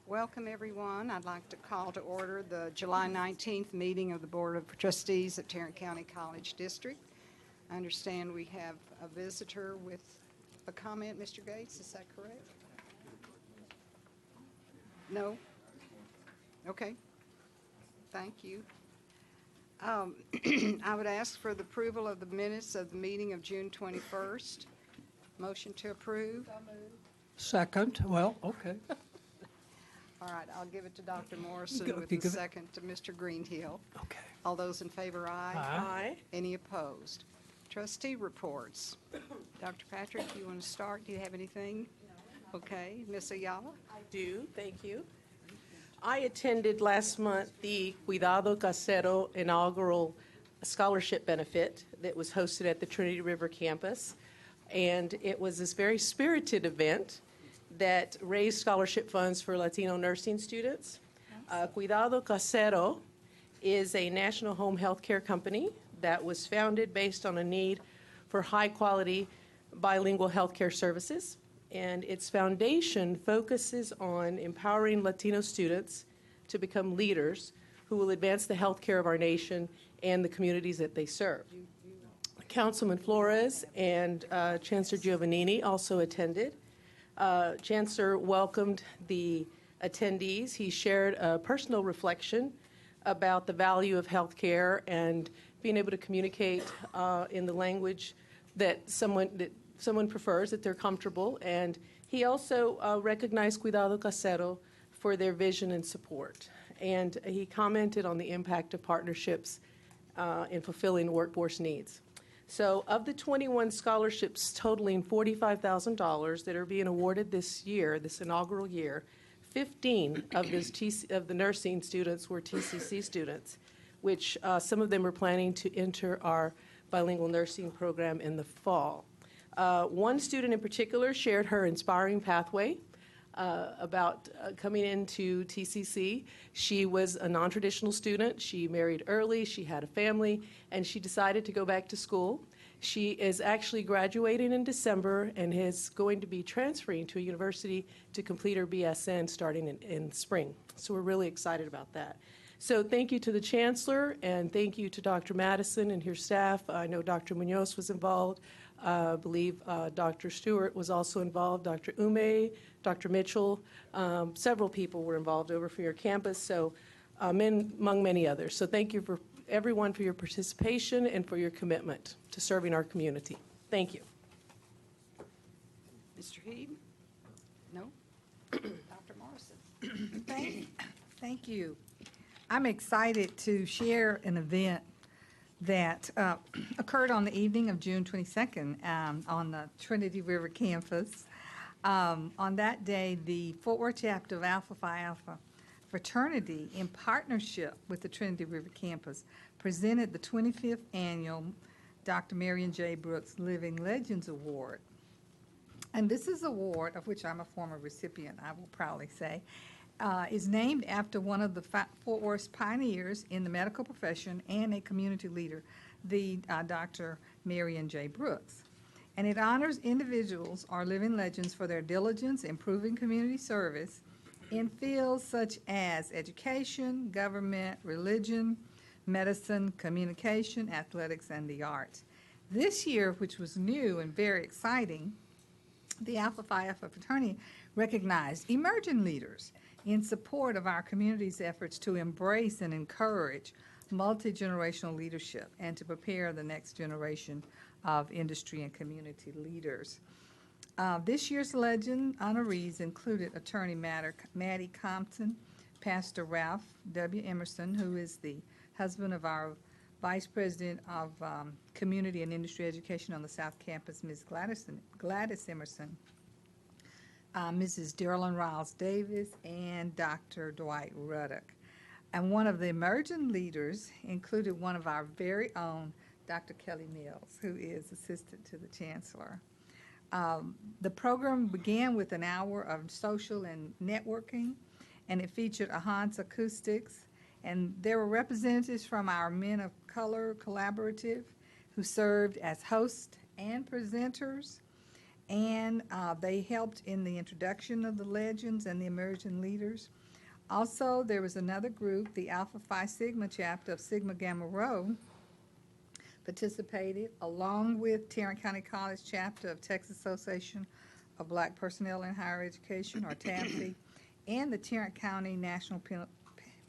Welcome, everyone. I'd like to call to order the July 19th meeting of the Board of Trustees at Tarrant County College District. I understand we have a visitor with a comment. Mr. Gates, is that correct? No? Okay. Thank you. I would ask for the approval of the minutes of the meeting of June 21st. Motion to approve. Second. Well, okay. All right, I'll give it to Dr. Morrison with the second to Mr. Greenhill. Okay. All those in favor, aye. Aye. Any opposed? Trustee reports. Dr. Patrick, you want to start? Do you have anything? No. Okay. Ms. Ayala? I do, thank you. I attended last month the Cuidado Casero inaugural scholarship benefit that was hosted at the Trinity River campus. And it was this very spirited event that raised scholarship funds for Latino nursing students. Cuidado Casero is a national home health care company that was founded based on a need for high-quality bilingual health care services. And its foundation focuses on empowering Latino students to become leaders who will advance the health care of our nation and the communities that they serve. Councilman Flores and Chancellor Giovannini also attended. Chancellor welcomed the attendees. He shared a personal reflection about the value of health care and being able to communicate in the language that someone prefers, that they're comfortable. And he also recognized Cuidado Casero for their vision and support. And he commented on the impact of partnerships in fulfilling workforce needs. So of the 21 scholarships totaling $45,000 that are being awarded this year, this inaugural year, 15 of the nursing students were TCC students, which some of them are planning to enter our bilingual nursing program in the fall. One student in particular shared her inspiring pathway about coming into TCC. She was a non-traditional student. She married early, she had a family, and she decided to go back to school. She is actually graduating in December and is going to be transferring to a university to complete her BSN starting in spring. So we're really excited about that. So thank you to the Chancellor, and thank you to Dr. Madison and her staff. I know Dr. Munoz was involved. I believe Dr. Stewart was also involved, Dr. Ume, Dr. Mitchell. Several people were involved over for your campus, so among many others. So thank you for everyone for your participation and for your commitment to serving our community. Thank you. Mr. Heed? No? Dr. Morrison? Thank you. I'm excited to share an event that occurred on the evening of June 22nd on the Trinity River campus. On that day, the Fort Worth chapter of Alpha Phi Alpha fraternity, in partnership with the Trinity River campus, presented the 25th annual Dr. Marion J. Brooks Living Legends Award. And this is an award of which I'm a former recipient, I will proudly say, is named after one of the Fort Worth pioneers in the medical profession and a community leader, the Dr. Marion J. Brooks. And it honors individuals or living legends for their diligence in improving community service in fields such as education, government, religion, medicine, communication, athletics, and the arts. This year, which was new and very exciting, the Alpha Phi Alpha fraternity recognized emerging leaders in support of our community's efforts to embrace and encourage multi-generational leadership and to prepare the next generation of industry and community leaders. This year's legend honorees included attorney Maddie Compton, Pastor Ralph W. Emerson, who is the husband of our Vice President of Community and Industry Education on the South Campus, Ms. Gladys Emerson, Mrs. Darylyn Riles Davis, and Dr. Dwight Ruddock. And one of the emerging leaders included one of our very own, Dr. Kelly Mills, who is assistant to the Chancellor. The program began with an hour of social and networking, and it featured a Hans Acoustics, and there were representatives from our Men of Color Collaborative who served as hosts and presenters. and they helped in the introduction of the legends and the emerging leaders. Also, there was another group, the Alpha Phi Sigma chapter of Sigma Gamma Rho, participated, along with Tarrant County College chapter of Texas Association of Black Personnel in Higher Education, or TAMPE, and the Tarrant County National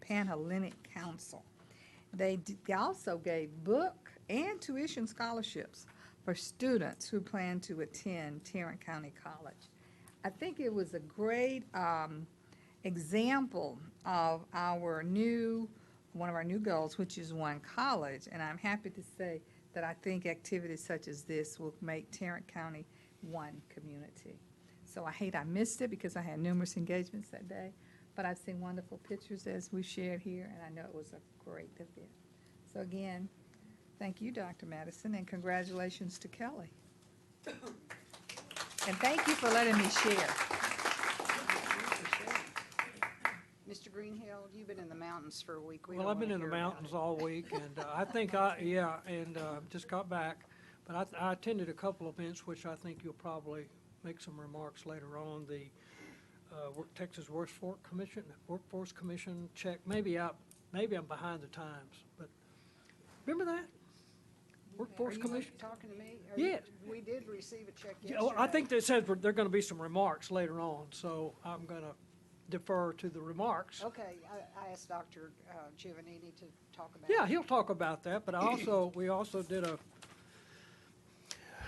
Panhellenic Council. They also gave book and tuition scholarships for students who plan to attend Tarrant County College. I think it was a great example of one of our new goals, which is one college, and I'm happy to say that I think activities such as this will make Tarrant County one community. So I hate I missed it because I had numerous engagements that day, but I've seen wonderful pictures as we shared here, and I know it was a great event. So again, thank you, Dr. Madison, and congratulations to Kelly. And thank you for letting me share. Mr. Greenhill, you've been in the mountains for a week. We Well, don't I've been wanna in the hear about mountains it. all week, and I think just got back. But I attended a couple of events, which I think you'll probably make some remarks later on. The Texas Workforce Commission check. Maybe I'm behind the times, but remember that? Workforce Are you Commission? talking to me? Yes. We did receive a check Yeah, yesterday. well, I think that says there are going to be some remarks later on, so I'm going to defer to the remarks. Okay, I asked Dr. Giovannini to talk about it. Yeah, he'll talk about that, but we also did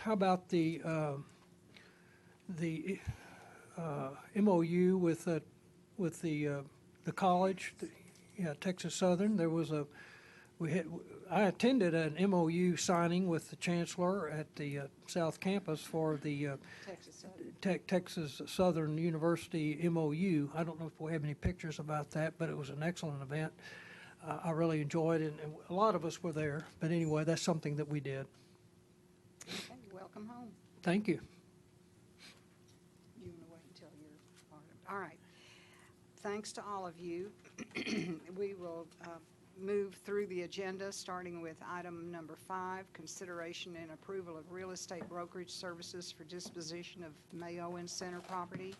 how about the MOU with the college, Texas Southern. I attended an MOU signing with the Chancellor at the South Campus for the Texas Southern. Texas Southern University MOU. I don't know if we have any pictures about that, but it was an excellent event. I really enjoyed it, and a lot of us were there. But anyway, that's something that we did. Okay, welcome home. Thank you. You want to wait until you're part of it? All right. Thanks to all of you. We will move through the agenda, starting with item number 5, consideration and approval of real estate brokerage services for disposition of May Owen Center property.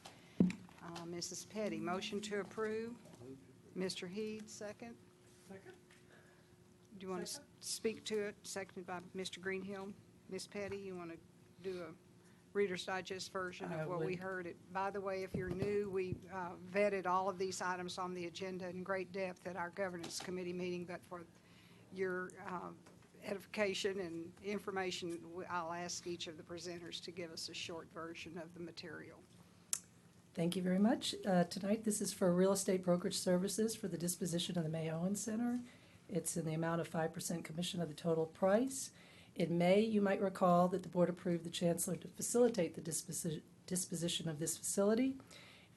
Mrs. Petty, motion to approve. Mr. Heed, second. Second. Do you want to speak to it? Seconded by Mr. Greenhill. Ms. Petty, you want to do a Reader's Digest version I of what we would. heard? By the way, if you're new, we vetted all of these items on the agenda in great depth at our governance committee meeting, but for your edification and information, I'll ask each of the presenters to give us a short version of the material. Thank you very much. Tonight, this is for real estate brokerage services for the disposition of the May Owen Center. It's in the amount of 5% commission of the total price. In May, you might recall that the board approved the Chancellor to facilitate the disposition of this facility,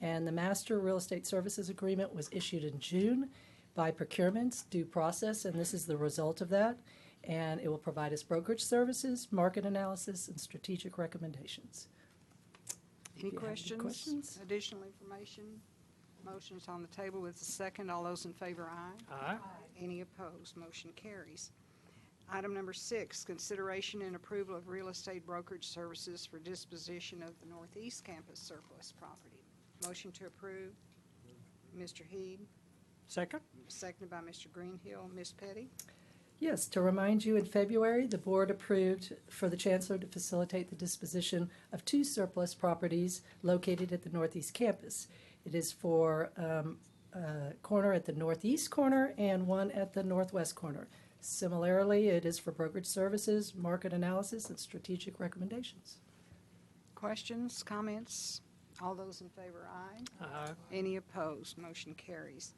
and the Master Real Estate Services Agreement was issued in June by procurement due process, and this is the result of that. And it will provide us brokerage services, market analysis, and strategic recommendations. Any If you have any questions? questions? Additional information? Motion's on the table with a second. All those in favor, aye. Aye. Any opposed? Motion carries. Item number 6, consideration and approval of real estate brokerage services for disposition of the Northeast Campus surplus property. Motion to approve. Mr. Heed, Second. seconded by Mr. Greenhill. Ms. Petty? Yes, to remind you, in February, the board approved for the Chancellor to facilitate the disposition of 2 surplus properties located at the Northeast Campus. It is for a corner at the northeast corner and one at the northwest corner. Similarly, it is for brokerage services, market analysis, and strategic recommendations. Questions, comments? All those in favor, aye. Aye. Any opposed? Motion carries.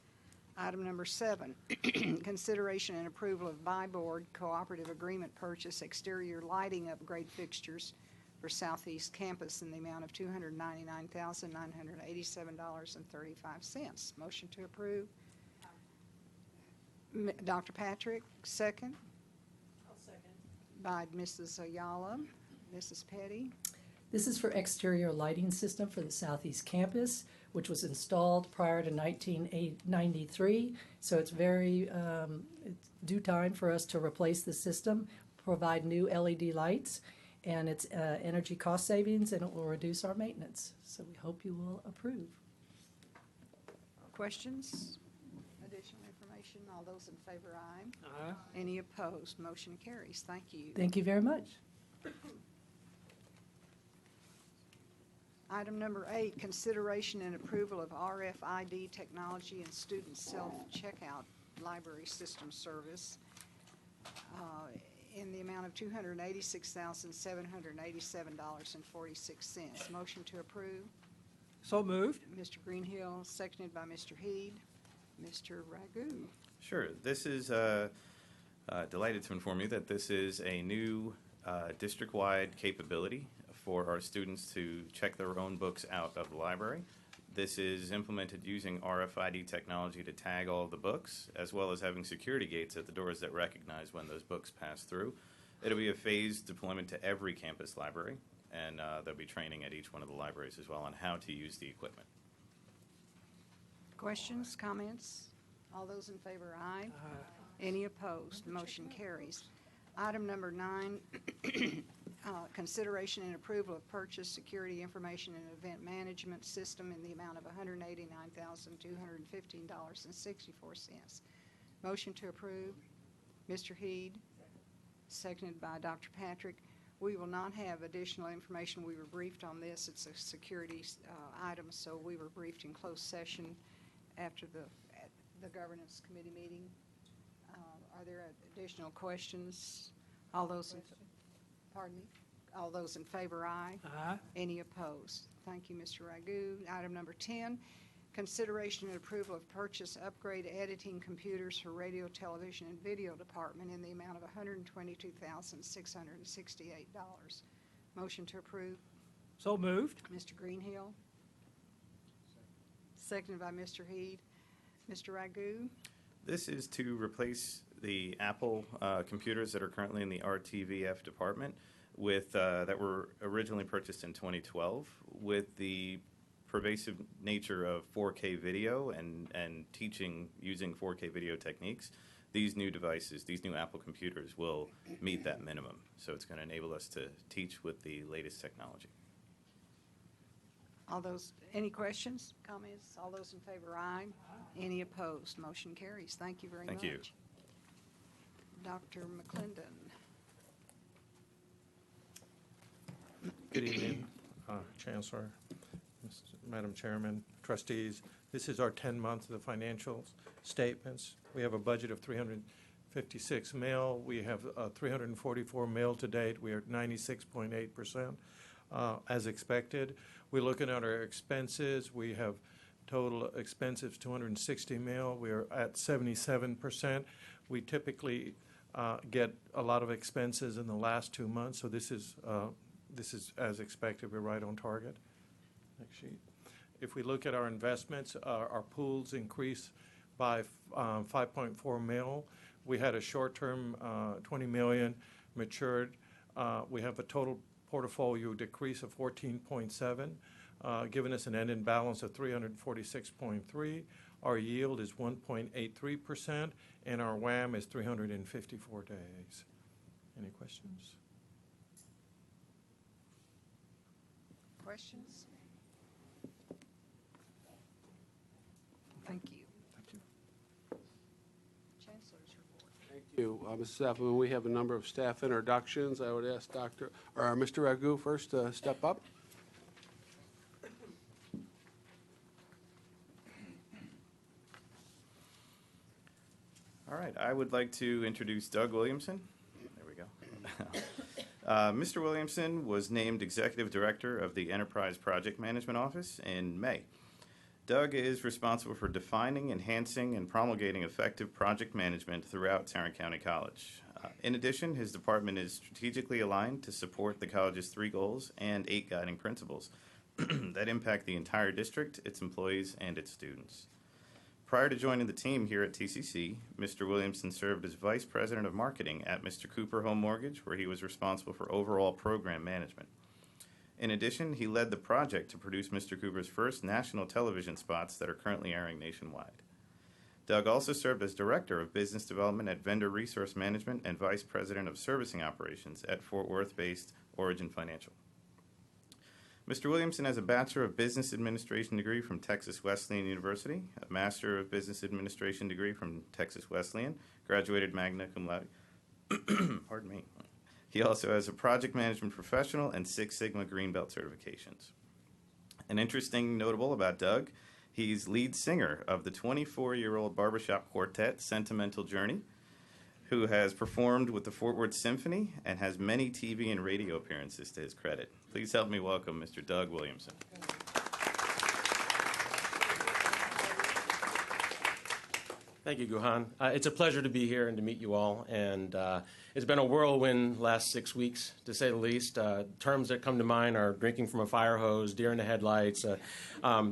Item number 7, consideration and approval of BuyBoard Cooperative Agreement Purchase Exterior Lighting Upgrade Fixtures for Southeast Campus in the amount of $299,987.35. Motion to approve. Dr. Patrick, second. I'll second. By Mrs. Ayala. Mrs. Petty. This is for exterior lighting system for the Southeast Campus, which was installed prior to 1993. So it's it's due time for us to replace the system, provide new LED lights. and it's energy cost savings, and it will reduce our maintenance. So we hope you will approve. Questions? Additional information? All those in favor, aye. Aye. Any opposed? Motion carries. Thank you. Thank you very much. Item number 8, consideration and approval of RFID technology and student self-checkout library system service in the amount of $286,787.46. Motion to approve. So moved. Mr. Greenhill, seconded by Mr. Heed. Mr. Ragu. Sure. This is delighted to inform you that this is a new district-wide capability for our students to check their own books out of the library. This is implemented using RFID technology to tag all of the books, as well as having security gates at the doors that recognize when those books pass through. It'll be a phased deployment to every campus library, and there'll be training at each one of the libraries as well on how to use the equipment. Questions, comments? All those in favor, aye. Any opposed? Motion carries. Item number 9, consideration and approval of purchase security information and event management system in the amount of $189,215.64. Motion to approve. Mr. Heed, seconded by Dr. Patrick. We will not have additional information. We were briefed on this. It's a security item, so we were briefed in closed session after the governance committee meeting. Are there additional questions? All those in, pardon me? All those in favor, aye. Aye. Any opposed? Thank you, Mr. Ragu. Item number 10, consideration and approval of purchase upgrade editing computers for radio, television, and video department in the amount of $122,668. Motion to approve. So moved. Mr. Greenhill. Seconded by Mr. Heed. Mr. Ragu. This is to replace the Apple computers that are currently in the RTVF department with that were originally purchased in 2012. With the pervasive nature of 4K video and teaching using 4K video techniques, these new devices, these new Apple computers will meet that minimum. So it's going to enable us to teach with the latest technology. All those, any questions, comments? All those in favor, aye. Any opposed? Motion carries. Thank you very much. Thank you. Dr. McClendon. Good evening, Chancellor, Madam Chairman, trustees. This is our 10-month of the financial statements. We have a budget of 356 mil. We have 344 mil to date. We are at 96.8%. As expected. We're looking at our expenses. We have total expenses 260 mil. We are at 77%. We typically get a lot of expenses in the last 2 months, so this is as expected. We're right on target. Next sheet. If we look at our investments, our pools increased by 5.4 mil. We had a short-term 20 million matured. We have a total portfolio decrease of 14.7, giving us an ending balance of 346.3. Our yield is 1.83%, and our WAM is 354 days. Any questions? Questions? Thank you. Thank you. Chancellor's report. Thank you, Mrs. Appleman. We have a number of staff introductions. I would ask Mr. Ragu first to step up. All right, I would like to introduce Doug Williamson. There we go. Mr. Williamson was named Executive Director of the Enterprise Project Management Office in May. Doug is responsible for defining, enhancing, and promulgating effective project management throughout Tarrant County College. In addition, his department is strategically aligned to support the college's 3 goals and 8 guiding principles that impact the entire district, its employees, and its students. Prior to joining the team here at TCC, Mr. Williamson served as Vice President of Marketing at Mr. Cooper Home Mortgage, where he was responsible for overall program management. In addition, he led the project to produce Mr. Cooper's first national television spots that are currently airing nationwide. Doug also served as Director of Business Development at Vendor Resource Management and Vice President of Servicing Operations at Fort Worth-based Origin Financial. Mr. Williamson has a Bachelor of Business Administration degree from Texas Wesleyan University, a Master of Business Administration degree from Texas Wesleyan, graduated magna cum laude. Pardon me. He also has a Project Management Professional and Six Sigma Green Belt certifications. An interesting notable about Doug, he's lead singer of the 24-year-old barbershop quartet Sentimental Journey, who has performed with the Fort Worth Symphony and has many TV and radio appearances to his credit. Please help me welcome Mr. Doug Williamson. Thank you, Guhan. It's a pleasure to be here and to meet you all. And it's been a whirlwind last 6 weeks, to say the least. Terms that come to mind are drinking from a fire hose, deer in the headlights.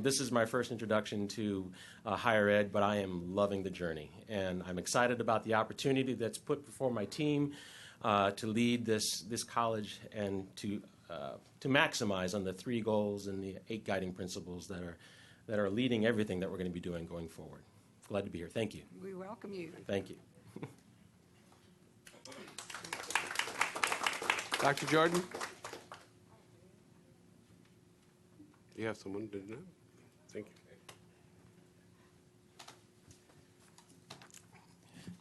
This is my first introduction to higher ed, but I am loving the journey. And I'm excited about the opportunity that's put before my team to lead this college and to maximize on the 3 goals and the 8 guiding principles that are leading everything that we're going to be doing going forward. Glad to be here. Thank you. We welcome you. Thank you. Dr. Jordan? You have someone, didn't you? Thank you.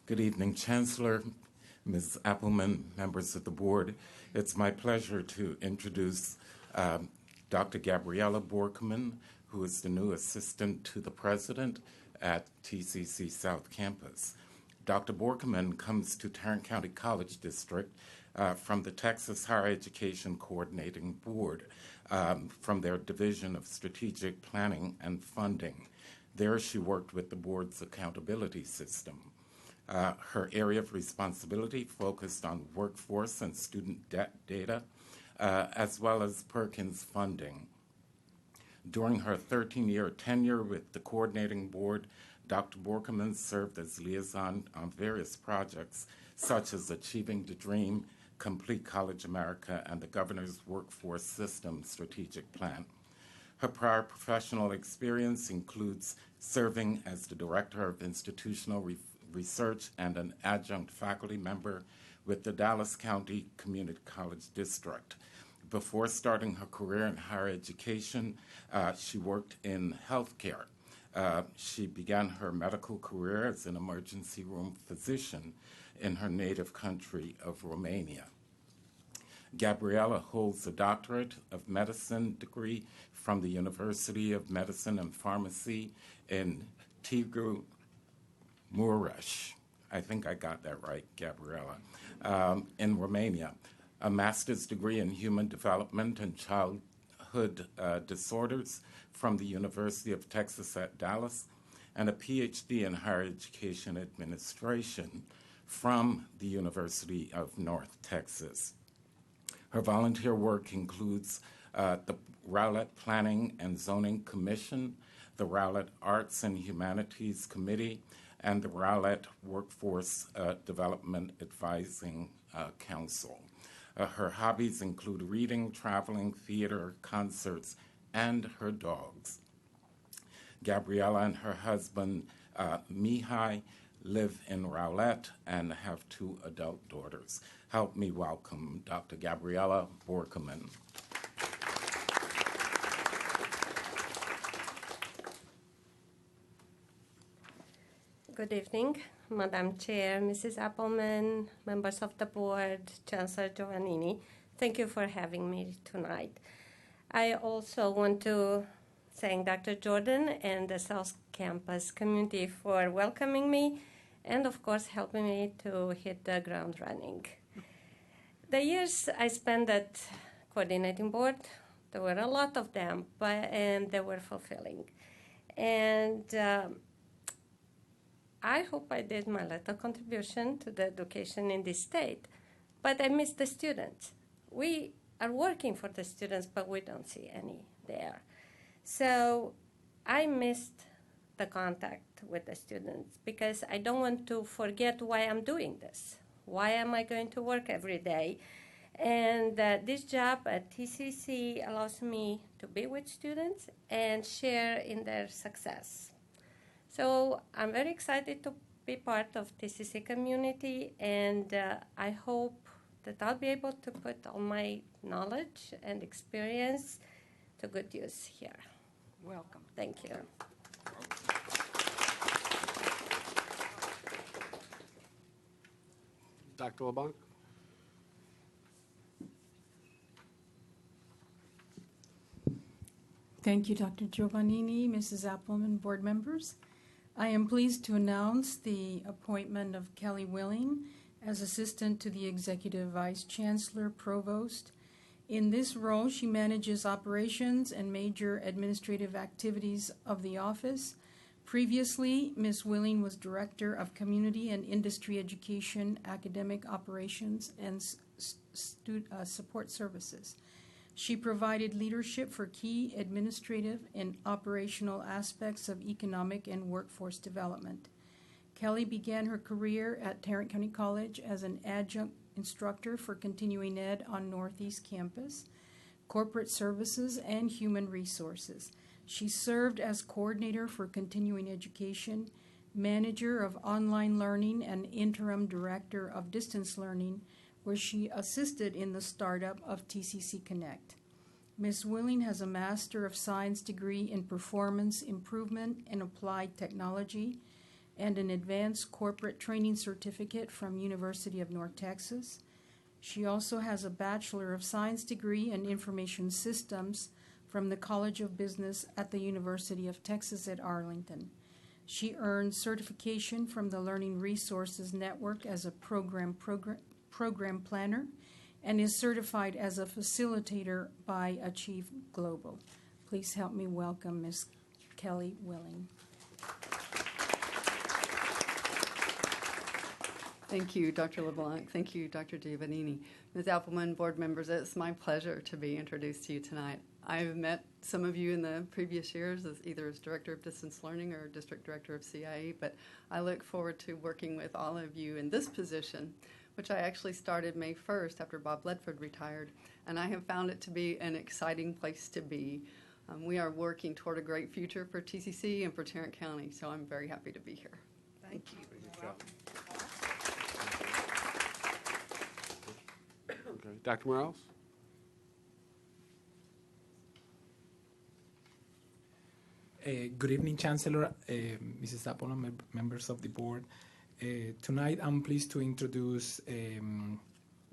Good evening, Chancellor, Ms. Appleman, members of the board. It's my pleasure to introduce Dr. Gabriella Borkman, who is the new assistant to the president at TCC South Campus. Dr. Borkman comes to Tarrant County College District from the Texas Higher Education Coordinating Board, from their Division of Strategic Planning and Funding. There she worked with the board's accountability system. Her area of responsibility focused on workforce and student debt data, as well as Perkins funding. During her 13-year tenure with the coordinating board, Dr. Borkman served as liaison on various projects, such as Achieving the Dream, Complete College America, and the Governor's Workforce System Strategic Plan. Her prior professional experience includes serving as the Director of Institutional Research and an adjunct faculty member with the Dallas County Community College District. Before starting her career in higher education, she worked in healthcare. She began her medical career as an emergency room physician in her native country of Romania. Gabriella holds a Doctorate of Medicine degree from the University of Medicine and Pharmacy in Târgu Mureș. I think I got that right, Gabriella, in Romania. A master's degree in human development and childhood disorders from the University of Texas at Dallas, and a PhD in higher education administration from the University of North Texas. Her volunteer work includes the Rowlett Planning and Zoning Commission, the Rowlett Arts and Humanities Committee, and the Rowlett Workforce Development Advising Council. Her hobbies include reading, traveling, theater, concerts, and her dogs. Gabriella and her husband, Mihai, live in Rowlett and have 2 adult daughters. Help me welcome Dr. Gabriella Borkman. Good evening, Madam Chair, Mrs. Appleman, members of the board, Chancellor Giovannini. Thank you for having me tonight. I also want to thank Dr. Jordan and the South Campus community for welcoming me and, of course, helping me to hit the ground running. The years I spent at coordinating board, there were a lot of them, and they were fulfilling. And I hope I did my little contribution to the education in this state, but I miss the students. We are working for the students, but we don't see any there. So I missed the contact with the students because I don't want to forget why I'm doing this. Why am I going to work every day? And this job at TCC allows me to be with students and share in their success. So I'm very excited to be part of TCC community, and I hope that I'll be able to put all my knowledge and experience to good use here. Welcome. Thank you. Dr. LeBlanc? Thank you, Dr. Giovannini, Mrs. Appleman, board members. I am pleased to announce the appointment of Kelly Willing as Assistant to the Executive Vice Chancellor Provost. In this role, she manages operations and major administrative activities of the office. Previously, Ms. Willing was Director of Community and Industry Education, Academic Operations, and Support Services. She provided leadership for key administrative and operational aspects of economic and workforce development. Kelly began her career at Tarrant County College as an adjunct instructor for continuing ed on Northeast Campus, corporate services, and human resources. She served as coordinator for continuing education, manager of online learning, and interim director of distance learning, where she assisted in the startup of TCC Connect. Ms. Willing has a Master of Science degree in Performance Improvement and Applied Technology and an Advanced Corporate Training Certificate from University of North Texas. She also has a Bachelor of Science degree in Information Systems from the College of Business at the University of Texas at Arlington. She earned certification from the Learning Resources Network as a program planner and is certified as a facilitator by Achieve Global. Please help me welcome Ms. Kelly Willing. Thank you, Dr. LeBlanc. Thank you, Dr. Giovannini. Ms. Appleman, board members, it's my pleasure to be introduced to you tonight. I've met some of you in the previous years as either as Director of Distance Learning or District Director of CIE, but I look forward to working with all of you in this position, which I actually started May 1st after Bob Ledford retired, and I have found it to be an exciting place to be. We are working toward a great future for TCC and for Tarrant County, so I'm very happy to be here. Thank you. Okay. Dr. Morales? Good evening, Chancellor, Mrs. Appleman, members of the board. Tonight, I'm pleased to introduce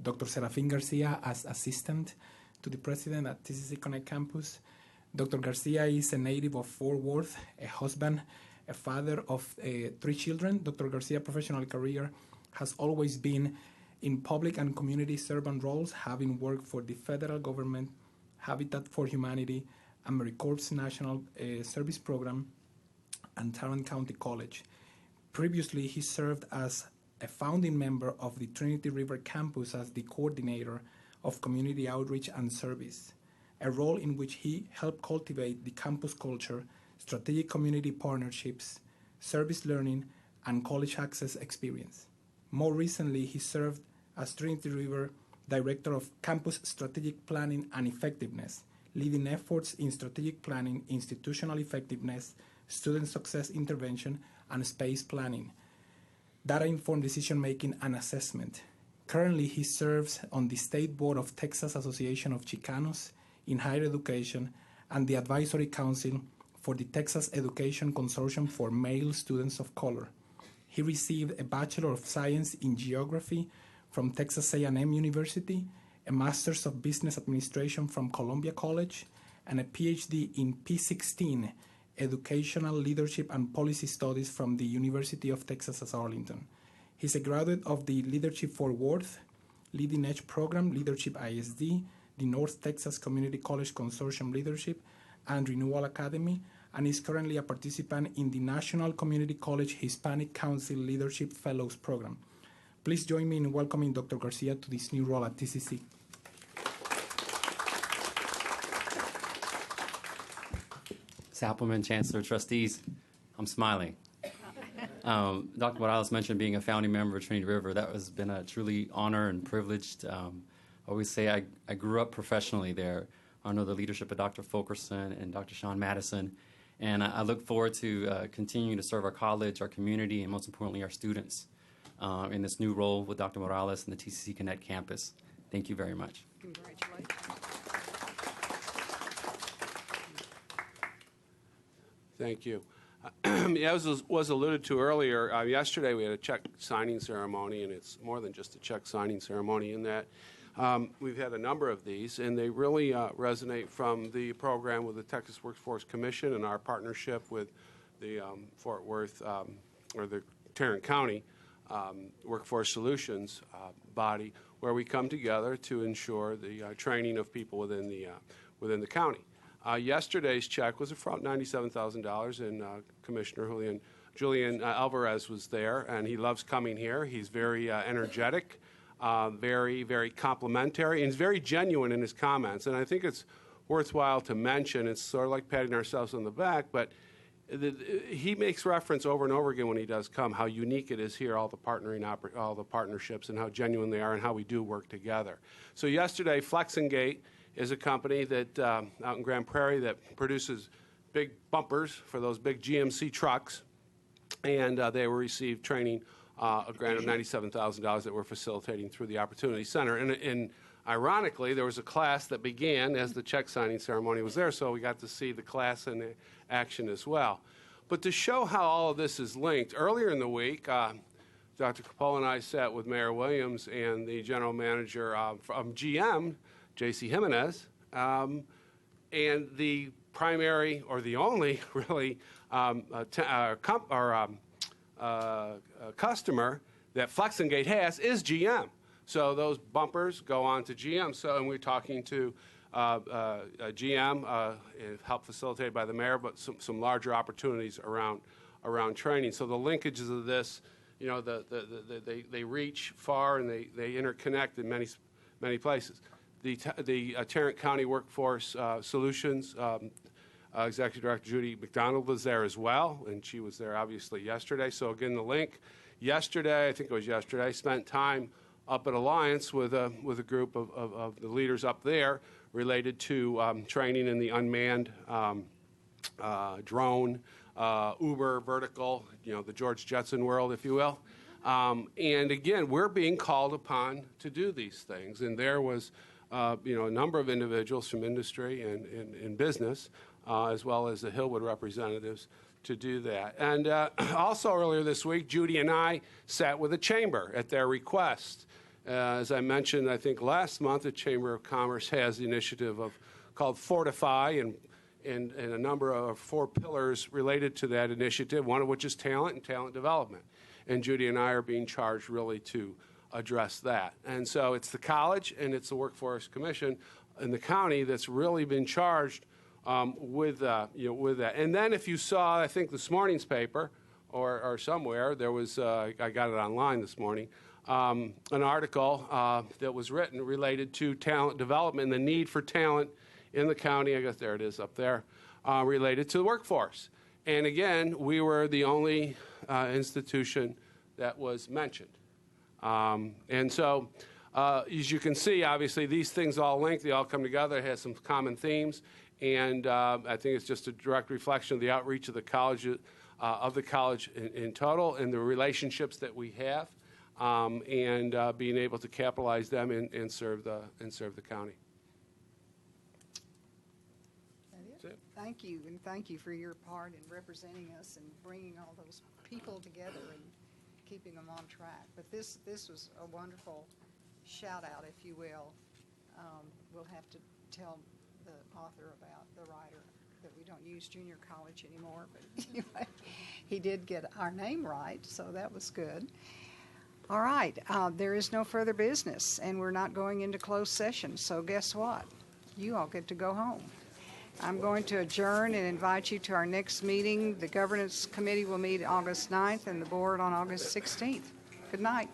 Dr. Serafin Garcia as assistant to the president at TCC Connect Campus. Dr. Garcia is a native of Fort Worth, a husband, a father of 3 children. Dr. Garcia's professional career has always been in public and community servant roles, having worked for the federal government, Habitat for Humanity, AmeriCorps National Service Program, and Tarrant County College. Previously, he served as a founding member of the Trinity River campus as the coordinator of community outreach and service, a role in which he helped cultivate the campus culture, strategic community partnerships, service learning, and college access experience. More recently, he served as Trinity River Director of Campus Strategic Planning and Effectiveness, leading efforts in strategic planning, institutional effectiveness, student success intervention, and space planning, data-informed decision-making and assessment. Currently, he serves on the State Board of Texas Association of Chicanos in Higher Education and the Advisory Council for the Texas Education Consortium for Male Students of Color. He received a Bachelor of Science in Geography from Texas A&M University, a Master's of Business Administration from Columbia College, and a PhD in P16, Educational Leadership and Policy Studies from the University of Texas at Arlington. He's a graduate of the Leadership Fort Worth, Leading Edge Program, Leadership ISD, the North Texas Community College Consortium Leadership, and Renewal Academy, and is currently a participant in the National Community College Hispanic Council Leadership Fellows Program. Please join me in welcoming Dr. Garcia to this new role at TCC. Appleman, Chancellor, Trustees, I'm smiling. Dr. Morales mentioned being a founding member of Trinity River. That has been a truly honor and privilege. I always say I grew up professionally there under the leadership of Dr. Fulkerson and Dr. Sean Madison, and I look forward to continuing to serve our college, our community, and most importantly, our students. in this new role with Dr. Morales and the TCC Connect campus. Thank you very much. Congratulations. Thank you. As was alluded to earlier, yesterday we had a check signing ceremony, and it's more than just a check signing ceremony in that we've had a number of these, and they really resonate from the program with the Texas Workforce Commission and our partnership with the Fort Worth or the Tarrant County Workforce Solutions body, where we come together to ensure the training of people within the county. Yesterday's check was about $97,000, and Commissioner Julian Alvarez was there, and he loves coming here. He's very energetic, very, very complimentary, and he's very genuine in his comments. And I think it's worthwhile to mention, it's sort of like patting ourselves on the back, but he makes reference over and over again when he does come how unique it is here, all the partnerships, and how genuine they are, and how we do work together. So yesterday, Flexingate is a company that out in Grand Prairie that produces big bumpers for those big GMC trucks, and they received training, a grant of $97,000 that we're facilitating through the Opportunity Center. And ironically, there was a class that began as the check signing ceremony was there, so we got to see the class in action as well. But to show how all of this is linked, earlier in the week, Dr. Coppola and I sat with Mayor Williams and the general manager from GM, J.C. Jimenez, and the primary or the only really customer that Flexingate has is GM. So those bumpers go on to GM. So, and we're talking to GM, helped facilitated by the mayor, but some larger opportunities around training. So the linkages of this, you know, they reach far and they interconnect in many places. The Tarrant County Workforce Solutions Executive Director Judy McDonald was there as well, and she was there obviously yesterday. So again, the link yesterday, I think it was yesterday, spent time up at Alliance with a group of the leaders up there related to training in the unmanned drone, Uber vertical, you know, the George Jetson world, if you will. And again, we're being called upon to do these things. And there was, you know, a number of individuals from industry and business, as well as the Hillwood representatives, to do that. And also earlier this week, Judy and I sat with the Chamber at their request. As I mentioned, I think last month, the Chamber of Commerce has the initiative called Fortify, and a number of 4 pillars related to that initiative, one of which is talent and talent development. And Judy and I are being charged really to address that. And so it's the college and it's the Workforce Commission in the county that's really been charged with that. And then if you saw, I think this morning's paper or somewhere, there was, I got it online this morning, an article that was written related to talent development and the need for talent in the county. I guess there it is up there, related to the workforce. And again, we were the only institution that was mentioned. And so, as you can see, obviously, these things all link. They all come together. It has some common themes. And I think it's just a direct reflection of the outreach of the college, in total, and the relationships that we have, and being able to capitalize them and serve the county. That's it. Thank you, and thank you for your part in representing us and bringing all those people together and keeping them on track. But this was a wonderful shout-out, if you will. We'll have to tell the author about the writer that we don't use junior college anymore, but anyway, he did get our name right, so that was good. All right, there is no further business, and we're not going into closed session, so guess what? You all get to go home. I'm going to adjourn and invite you to our next meeting. The Governance Committee will meet August 9th and the Board on August 16th. Good night.